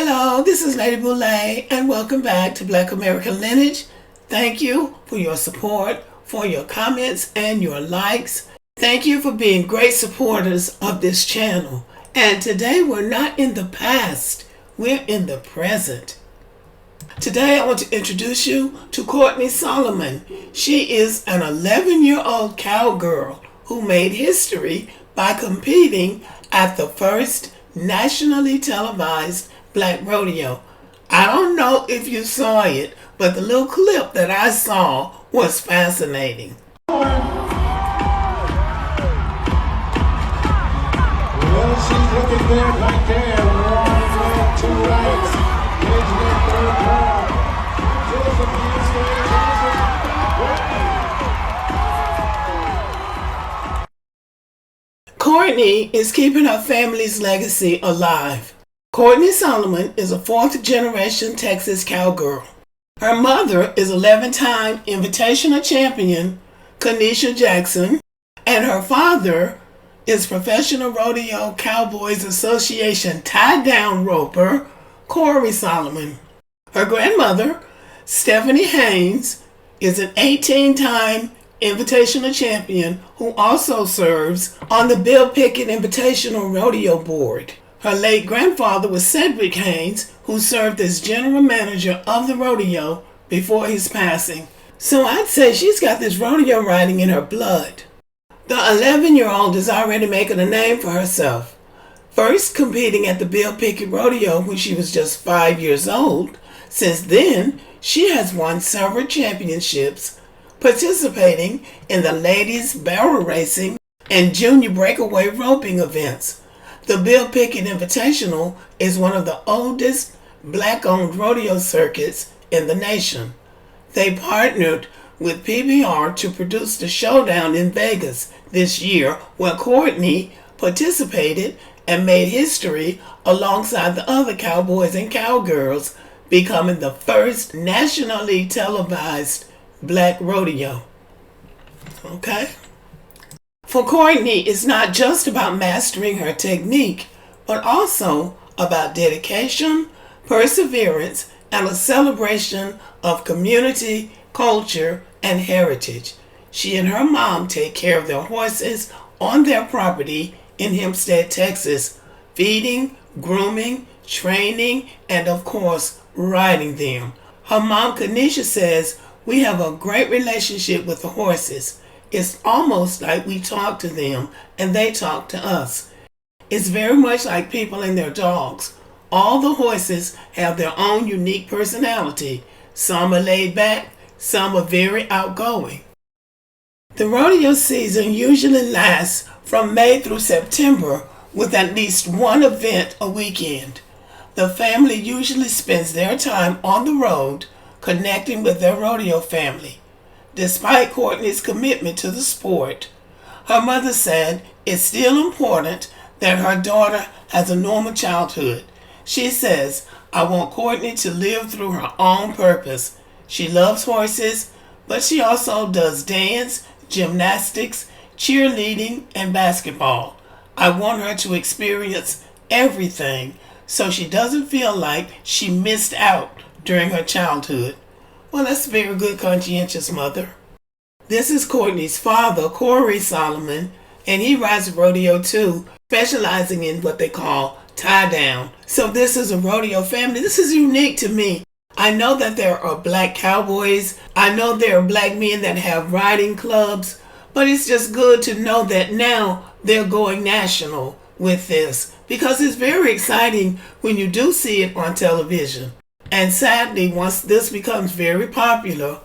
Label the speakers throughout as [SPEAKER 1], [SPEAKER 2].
[SPEAKER 1] Hello, this is Lady Boulay, and welcome back to Black American Lineage. Thank you for your support, for your comments, and your likes. Thank you for being great supporters of this channel. And today we're not in the past, we're in the present. Today I want to introduce you to Kortnee Solomon. She is an 11-year-old cowgirl who made history by competing at the first nationally televised Black Rodeo. I don't know if you saw it, but the little clip that I saw was fascinating.
[SPEAKER 2] Well, she's looking good right there. One left, two rights. Here's the third round.
[SPEAKER 1] Kortnee is keeping her family's legacy alive. Kortnee Solomon is a fourth-generation Texas cowgirl. Her mother is 11-time Invitational champion Kanisha Jackson, and her father is Professional Rodeo Cowboys Association tie-down roper Kortnee Solomon. Her grandmother, Stephanie Haynes, is an 18-time Invitational champion who also serves on the Bill Pickett Invitational Rodeo Board. Her late grandfather was Cedric Haynes, who served as general manager of the rodeo before his passing. So I'd say she's got this rodeo riding in her blood. The 11-year-old is already making a name for herself. First competing at the Bill Pickett Rodeo when she was just 5 years old. Since then, she has won several championships, participating in the ladies barrel racing and junior breakaway roping events. The Bill Pickett Invitational is one of the oldest Black-owned rodeo circuits in the nation. They partnered with PBR to produce the showdown in Vegas this year, where Kortnee participated and made history alongside the other cowboys and cowgirls, becoming the first nationally televised Black rodeo. Okay? For Kortnee, it's not just about mastering her technique, but also about dedication, perseverance, and a celebration of community, culture, and heritage. She and her mom take care of their horses on their property in Hempstead, Texas, feeding, grooming, training, and of course, riding them. Her mom, Kanisha, says, "We have a great relationship with the horses. It's almost like we talk to them and they talk to us. It's very much like people and their dogs. All the horses have their own unique personality. Some are laid back, some are very outgoing." The rodeo season usually lasts from May through September, with at least one event a weekend. The family usually spends their time on the road connecting with their rodeo family. Despite Kortnee's commitment to the sport, her mother said it's still important that her daughter has a normal childhood. She says, "I want Kortnee to live through her own purpose. She loves horses, but she also does dance, gymnastics, cheerleading, and basketball. I want her to experience everything so she doesn't feel like she missed out during her childhood." Well, that's a very good, conscientious mother. This is Kortnee's father, Kortnee Solomon, and he rides rodeo too, specializing in what they call tie-down. So this is a rodeo family. This is unique to me. I know that there are Black cowboys. I know there are Black men that have riding clubs, but it's just good to know that now they're going national with this, because it's very exciting when you do see it on television. And sadly, once this becomes very popular,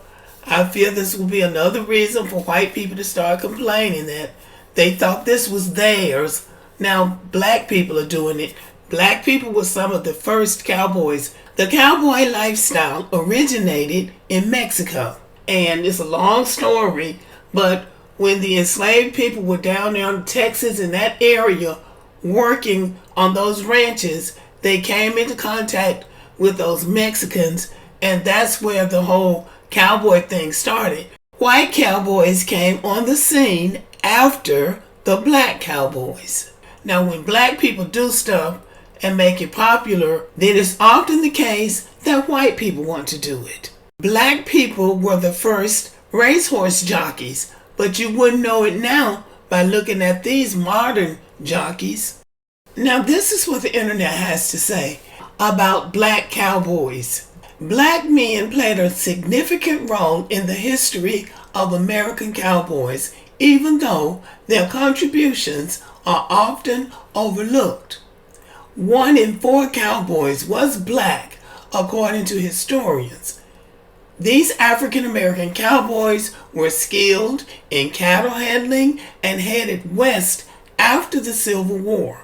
[SPEAKER 1] I feel this will be another reason for white people to start complaining that they thought this was theirs. Now Black people are doing it. Black people were some of the first cowboys. The cowboy lifestyle originated in Mexico. And it's a long story, but when the enslaved people were down there in Texas in that area working on those ranches, they came into contact with those Mexicans, and that's where the whole cowboy thing started. White cowboys came on the scene after the Black cowboys. Now when Black people do stuff and make it popular, then it's often the case that white people want to do it. Black people were the first racehorse jockeys, but you wouldn't know it now by looking at these modern jockeys. Now this is what the internet has to say about black cowboys. Black men played a significant role in the history of American cowboys, even though their contributions are often overlooked. 1 in 4 cowboys was black, according to historians. These African American cowboys were skilled in cattle handling and headed west after the Civil War.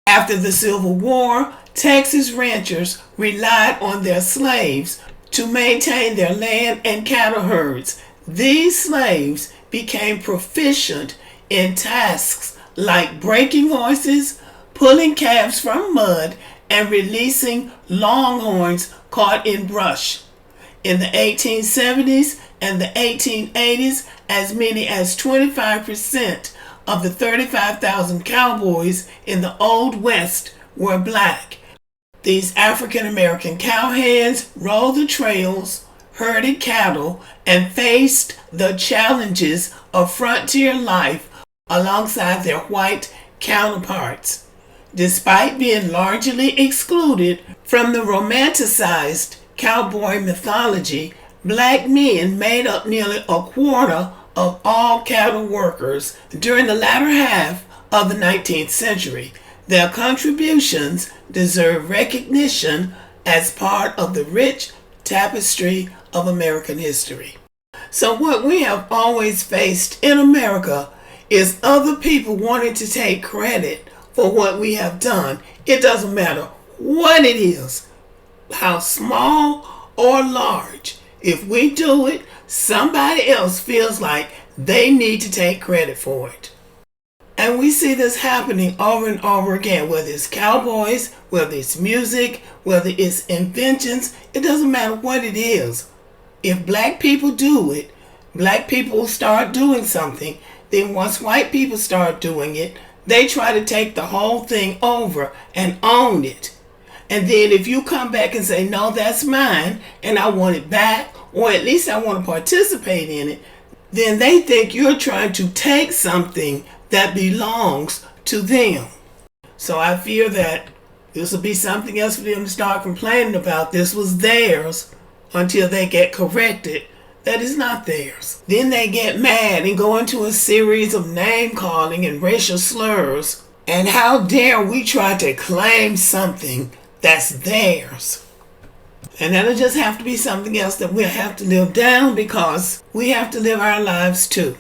[SPEAKER 1] After the Civil War, Texas ranchers relied on their slaves to maintain their land and cattle herds. These slaves became proficient in tasks like breaking horses, pulling calves from mud, and releasing longhorns caught in brush. In the 1870s and the 1880s, as many as 25% of the 35,000 cowboys in the Old West were black. These African American cowhands rode the trails, herded cattle, and faced the challenges of frontier life alongside their white counterparts. Despite being largely excluded from the romanticized cowboy mythology, black men made up nearly a quarter of all cattle workers during the latter half of the 19th century. Their contributions deserve recognition as part of the rich tapestry of American history. So what we have always faced in America is other people wanting to take credit for what we have done. It doesn't matter what it is, how small or large. If we do it, somebody else feels like they need to take credit for it. And we see this happening over and over again, whether it's cowboys, whether it's music, whether it's inventions. It doesn't matter what it is. If black people do it, black people start doing something. Then once white people start doing it, they try to take the whole thing over and own it. And then if you come back and say, no, that's mine, and I want it back, or at least I want to participate in it, then they think you're trying to take something that belongs to them. So I fear that this will be something else for them to start complaining about. This was theirs until they get corrected that is not theirs. Then they get mad and go into a series of name calling and racial slurs. And how dare we try to claim something that's theirs? And that'll just have to be something else that we'll have to live down, because we have to live our lives too.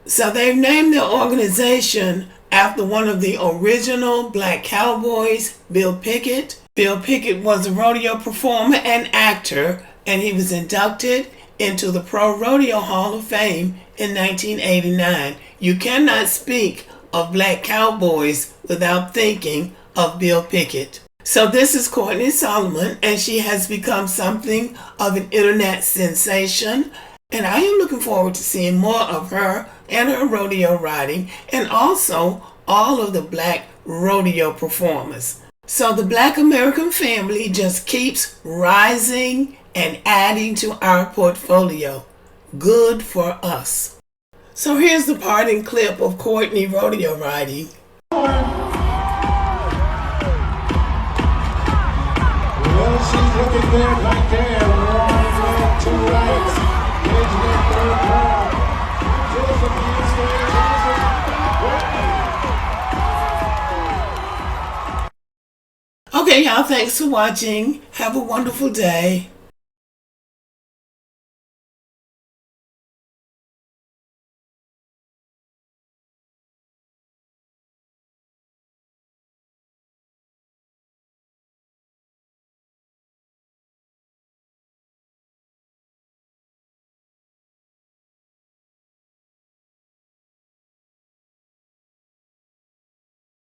[SPEAKER 1] So they've named their organization after one of the original black cowboys, Bill Pickett. Bill Pickett was a rodeo performer and actor, and he was inducted into the Pro Rodeo Hall of Fame in 1989. You cannot speak of black cowboys without thinking of Bill Pickett. So this is Kortnee Solomon, and she has become something of an internet sensation. And I am looking forward to seeing more of her and her rodeo riding, and also all of the black rodeo performers. So the Black American family just keeps rising and adding to our portfolio. Good for us. So here's the parting clip of Kortnee rodeo riding.
[SPEAKER 2] Well, she's looking good right there. One leg, 2 legs. Edge that third round. Joseph is there.
[SPEAKER 1] Okay, y'all, thanks for watching. Have a wonderful day.